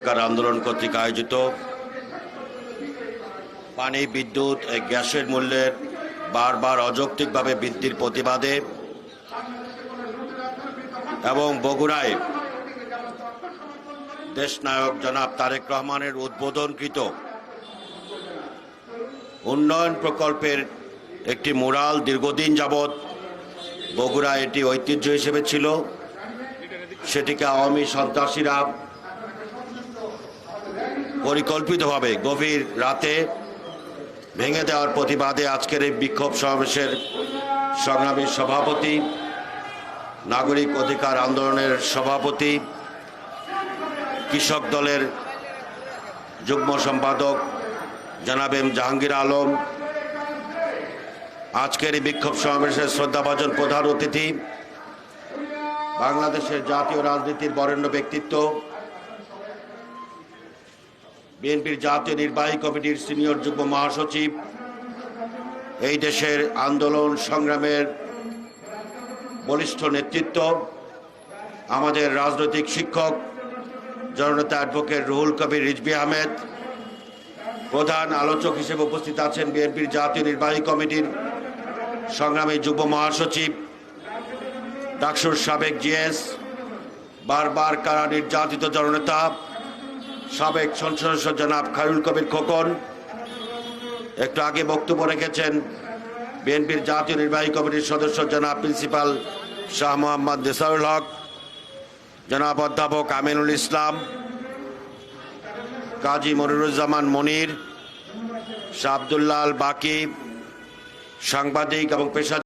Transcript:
আন্দোলন কর্তৃক আয়োজিত পানি বিদ্যুৎ গ্যাসের মূল্যের বারবার অযৌক্তিকভাবে বৃদ্ধির প্রতিবাদে এবং বগুড়ায় দেশনায়ক জনাব তারেক রহমানের উদ্বোধনকৃত উন্নয়ন প্রকল্পের একটি মুরাল দীর্ঘদিন যাবৎ বগুড়া এটি ঐতিহ্য হিসেবে ছিল, সেটিকে আওয়ামী সন্ত্রাসীরা পরিকল্পিতভাবে গভীর রাতে ভেঙে দেওয়ার প্রতিবাদে আজকের এই বিক্ষোভ সমাবেশের সংগ্রামী সভাপতি, নাগরিক অধিকার আন্দোলনের সভাপতি, কৃষক দলের যুগ্ম সম্পাদক জনাব এম জাহাঙ্গীর আলম, আজকের এই বিক্ষোভ সমাবেশের শ্রদ্ধাভাজন প্রধান অতিথি, বাংলাদেশের জাতীয় রাজনীতির বরেণ্য ব্যক্তিত্ব, বিএনপির জাতীয় নির্বাহী কমিটির সিনিয়র যুগ্ম মহাসচিব, এই দেশের আন্দোলন সংগ্রামের বলিষ্ঠ নেতৃত্ব, আমাদের রাজনৈতিক শিক্ষক জননেতা অ্যাডভোকেট রুহুল কবির রিজভী আহমেদ, প্রধান আলোচক হিসেবে উপস্থিত আছেন বিএনপির জাতীয় নির্বাহী কমিটির সংগ্রামী যুগ্ম মহাসচিব, ডাকসুর সাবেক জিএস, বারবার কারা নির্যাতিত জননেতা সাবেক সংসদ সদস্য জনাব খায়রুল কবির খোকন, একটু আগে বক্তব্য রেখেছেন বিএনপির জাতীয় নির্বাহী কমিটির সদস্য জনাব প্রিন্সিপাল শাহ মোহাম্মদ নেসারুল হক, জনাব অধ্যাপক আমিনুল ইসলাম, কাজী মনিরুজ্জামান মনির, শাহ আব্দুল্লাহ আল বাকি, সাংবাদিক এবং পেশা